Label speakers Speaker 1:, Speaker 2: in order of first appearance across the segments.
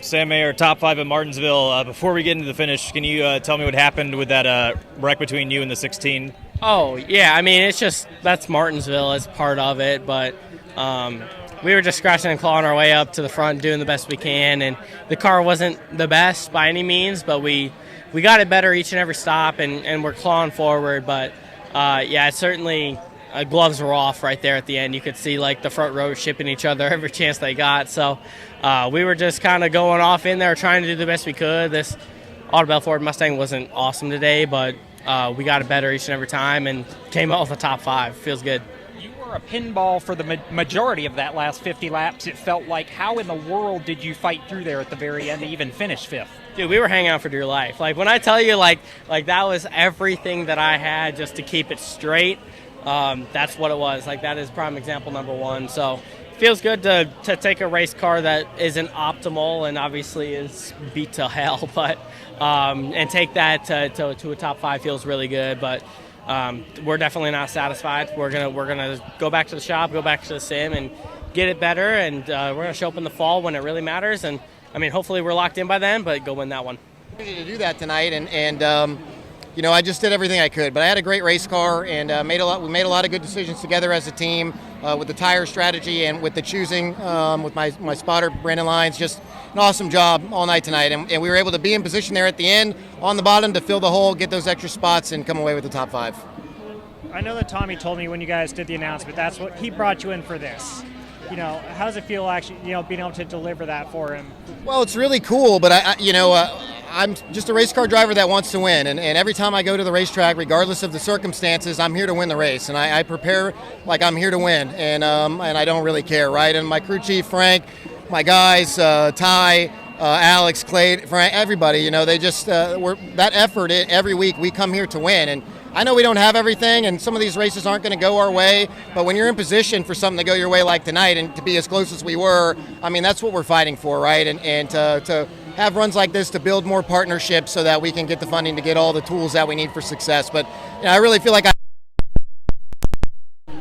Speaker 1: Sam Mayer, top 5 at Martinsville. Before we get into the finish, can you tell me what happened with that wreck between you and the 16?
Speaker 2: Oh, yeah, I mean, it's just, that's Martinsville as part of it, but we were just scratching and clawing our way up to the front, doing the best we can, and the car wasn't the best by any means, but we got it better each and every stop, and we're clawing forward, but yeah, it's certainly gloves were off right there at the end. You could see like the front row shipping each other every chance they got, so we were just kind of going off in there trying to do the best we could. This Audubon Ford Mustang wasn't awesome today, but we got it better each and every time and came out with a top 5. Feels good.
Speaker 3: You were a pinball for the majority of that last 50 laps, it felt like. How in the world did you fight through there at the very end to even finish 5th?
Speaker 2: Dude, we were hanging out for dear life. Like, when I tell you, like that was everything that I had just to keep it straight. That's what it was. Like, that is prime example number 1. So feels good to take a race car that isn't optimal and obviously is beat to hell, but and take that to a top 5 feels really good. But we're definitely not satisfied. We're gonna go back to the shop, go back to the sim, and get it better. And we're gonna show up in the fall when it really matters. And I mean, hopefully we're locked in by then, but go win that one.
Speaker 4: To do that tonight, and you know, I just did everything I could, but I had a great race car, and we made a lot of good decisions together as a team with the tire strategy and with the choosing with my spotter Brennan Lyons. Just an awesome job all night tonight, and we were able to be in position there at the end on the bottom to fill the hole, get those extra spots, and come away with the top 5.
Speaker 5: I know that Tommy told me when you guys did the announcement that's what he brought you in for this. You know, how does it feel actually, you know, being able to deliver that for him?
Speaker 4: Well, it's really cool, but I'm just a race car driver that wants to win, and every time I go to the racetrack, regardless of the circumstances, I'm here to win the race, and I prepare like I'm here to win, and I don't really care, right? And my crew chief, Frank, my guys, Ty, Alex, Clay, Frank, everybody, you know, they just, that effort every week, we come here to win, and I know we don't have everything, and some of these races aren't going to go our way, but when you're in position for something to go your way like tonight and to be as close as we were, I mean, that's what we're fighting for, right? And to have runs like this to build more partnerships so that we can get the funding to get all the tools that we need for success. But you know, I really feel like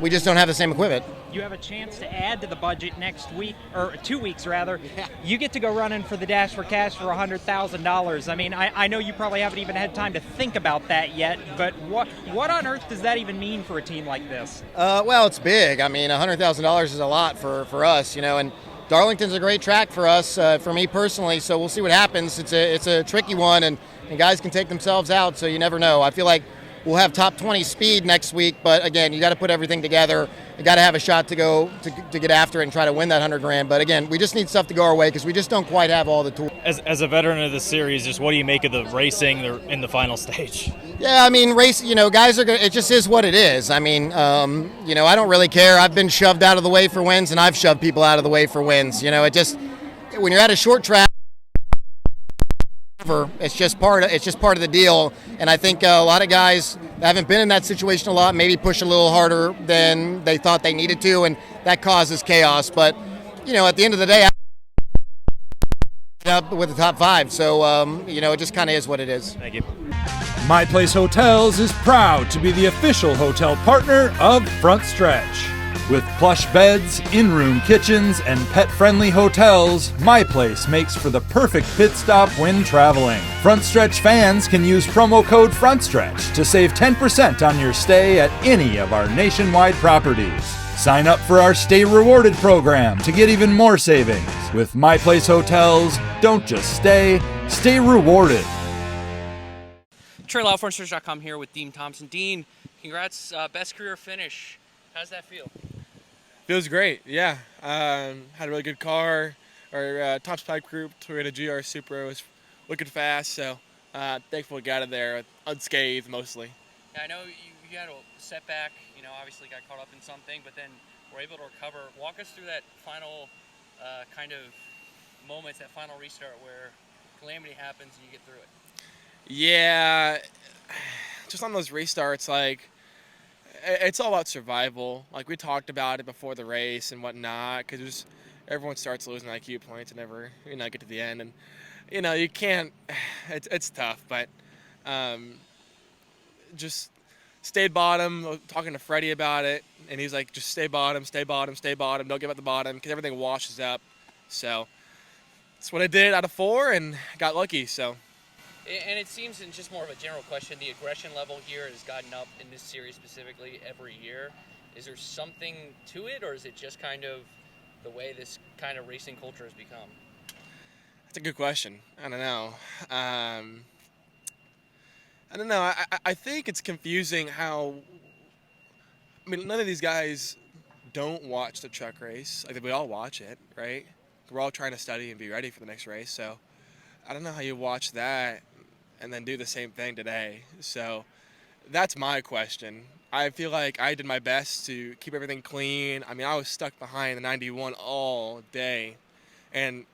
Speaker 4: we just don't have the same equipment.
Speaker 3: You have a chance to add to the budget next week, or 2 weeks rather. Yeah. You get to go running for the Dash for Cash for $100,000. I mean, I know you probably haven't even had time to think about that yet, but what on earth does that even mean for a team like this?
Speaker 4: Well, it's big. I mean, $100,000 is a lot for us, you know, and Darlington's a great track for us, for me personally, so we'll see what happens. It's a tricky one, and guys can take themselves out, so you never know. I feel like we'll have top 20 speed next week, but again, you got to put everything together. You got to have a shot to go to get after it and try to win that $100,000. But again, we just need stuff to go our way because we just don't quite have all the tools.
Speaker 1: As a veteran of the series, just what do you make of the racing in the final stage?
Speaker 4: Yeah, I mean, guys are gonna. It just is what it is. I mean, you know, I don't really care. I've been shoved out of the way for wins, and I've shoved people out of the way for wins. You know, it just when you're at a short track. It's just part of the deal, and I think a lot of guys that haven't been in that situation a lot maybe push a little harder than they thought they needed to, and that causes chaos. But you know, at the end of the day, I up with the top 5, so you know, it just kind of is what it is.
Speaker 1: Thank you.
Speaker 6: My Place Hotels is proud to be the official hotel partner of Frontstretch. With plush beds, in-room kitchens, and pet-friendly hotels, My Place makes for the perfect pit stop when traveling. Frontstretch fans can use promo code FRONTSTRETCH to save 10% on your stay at any of our nationwide properties. Sign up for our Stay Rewarded program to get even more savings. With My Place Hotels, don't just stay rewarded.
Speaker 7: Trey, Lyle, Frontstretch.com here with Dean Thompson. Dean, congrats, best career finish. How does that feel?
Speaker 8: Feels great, yeah. Had a really good car. Our top spike group, Toyota GR Supra, was looking fast, so thankful we got it there unscathed mostly.
Speaker 7: Yeah, I know you had a setback, you know, obviously got caught up in something, but then were able to recover. Walk us through that final kind of moments, that final restart where calamity happens and you get through it.
Speaker 8: Yeah, just on those restarts, like, it's all about survival. Like, we talked about it before the race and whatnot, because everyone starts losing IQ points and never, you know, get to the end. And, you know, you can't, it's tough, but just stayed bottom, talking to Freddie about it, and he's like, just stay bottom, don't give up the bottom, because everything washes up. So that's what I did out of 4 and got lucky. So.
Speaker 7: And it seems, in just more of a general question, the aggression level here has gotten up in this series specifically every year. Is there something to it, or is it just kind of the way this kind of racing culture has become?
Speaker 8: That's a good question. I don't know. I think it's confusing how. I mean, none of these guys don't watch the truck race. Like, we all watch it, right? We're all trying to study and be ready for the next race. So I don't know how you watch that and then do the same thing today. So that's my question. I feel like I did my best to keep everything clean. I mean, I was stuck behind the 91 all day. And,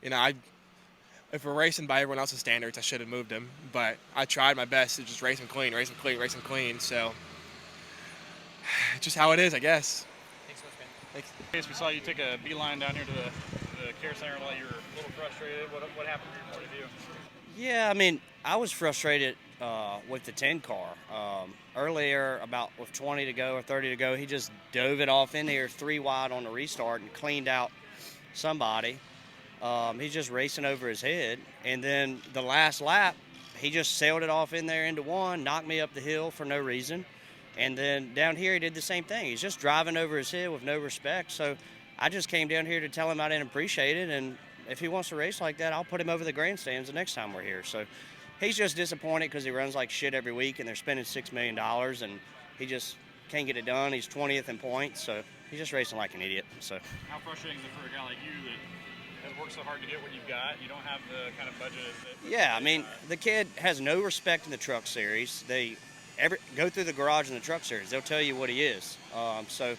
Speaker 8: you know, if we're racing by everyone else's standards, I should have moved him. But I tried my best to just race him clean. So it's just how it is, I guess.
Speaker 7: Thanks so much, man.
Speaker 8: Thanks.
Speaker 9: We saw you take a beeline down here to the care center while you were a little frustrated. What happened from your point of view?
Speaker 10: Yeah, I mean, I was frustrated with the 10 car. Earlier, about with 20 to go or 30 to go, he just dove it off in there 3 wide on the restart and cleaned out somebody. He's just racing over his head. And then the last lap, he just sailed it off in there into 1, knocked me up the hill for no reason. And then down here, he did the same thing. He's just driving over his head with no respect. So I just came down here to tell him I didn't appreciate it. And if he wants to race like that, I'll put him over the grandstands the next time we're here. So he's just disappointed because he runs like shit every week and they're spending $6 million and he just can't get it done. He's 20th in points, so he's just racing like an idiot. So
Speaker 9: how frustrating is it for a guy like you that has worked so hard to get what you've got? You don't have the kind of budget that...
Speaker 10: Yeah, I mean, the kid has no respect in the truck series. They go through the garage in the truck series. They'll tell you what he is. So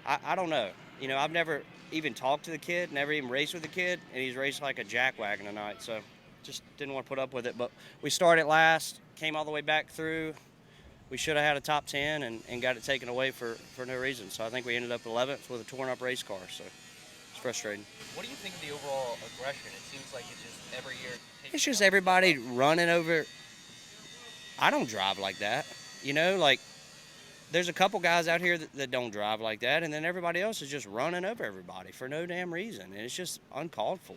Speaker 10: I don't know. You know, I've never even talked to the kid, never even raced with the kid, and he's raced like a jackwagon tonight. So just didn't want to put up with it. But we started last, came all the way back through. We should have had a top 10 and got it taken away for no reason. So I think we ended up 11th with a torn-up race car. So it's frustrating.
Speaker 7: What do you think of the overall aggression? It seems like it's just every year.
Speaker 10: It's just everybody running over. I don't drive like that. You know, like, there's a couple guys out here that don't drive like that, and then everybody else is just running over everybody for no damn reason, and it's just uncalled for.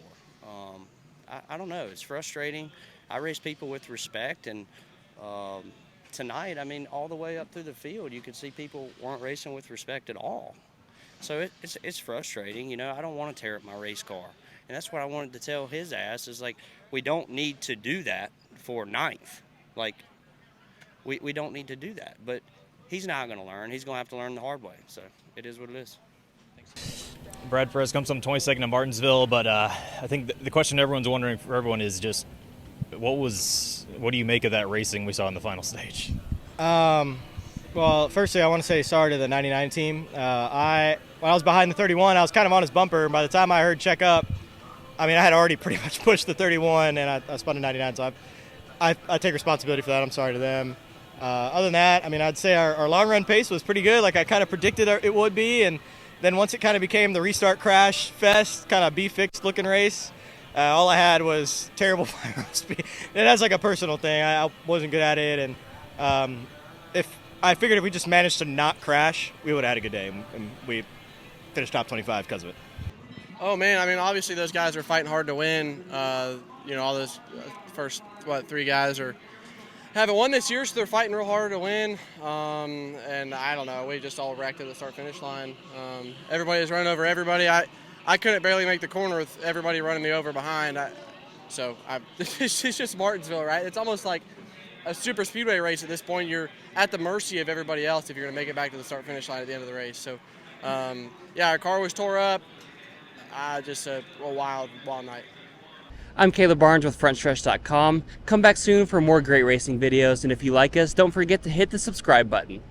Speaker 10: I don't know. It's frustrating. I race people with respect, and tonight, I mean, all the way up through the field, you could see people weren't racing with respect at all. So it's frustrating. You know, I don't want to tear up my race car, and that's what I wanted to tell his ass is, like, we don't need to do that for 9th. Like, we don't need to do that, but he's not going to learn. He's going to have to learn the hard way. So it is what it is.
Speaker 1: Thanks. Brad Perez comes from 22nd in Martinsville, but I think the question everyone's wondering for everyone is just what do you make of that racing we saw in the final stage?
Speaker 11: Well, firstly, I want to say sorry to the 99 team. When I was behind the 31, I was kind of on his bumper, and by the time I heard check up, I mean, I had already pretty much pushed the 31, and I spun a 99, so I take responsibility for that. I'm sorry to them. Other than that, I mean, I'd say our long run pace was pretty good, like I kind of predicted it would be. And then once it kind of became the restart crash fest, kind of be-fixed looking race, all I had was terrible final speed. And that's like a personal thing. I wasn't good at it. And I figured if we just managed to not crash, we would have had a good day. And we finished top 25 because of it.
Speaker 12: Oh, man, I mean, obviously those guys are fighting hard to win. You know, all those first, 3 guys haven't won this year, so they're fighting real hard to win. And I don't know, we just all wrecked at the start-finish line. Everybody was running over everybody. I couldn't barely make the corner with everybody running me over behind. It's just Martinsville, right? It's almost like a super speedway race at this point. You're at the mercy of everybody else if you're going to make it back to the start-finish line at the end of the race. So, yeah, our car was tore up. Just a wild night.
Speaker 13: I'm Caleb Barnes with Frontstretch.com. Come back soon for more great racing videos, and if you like us, don't forget to hit the subscribe button.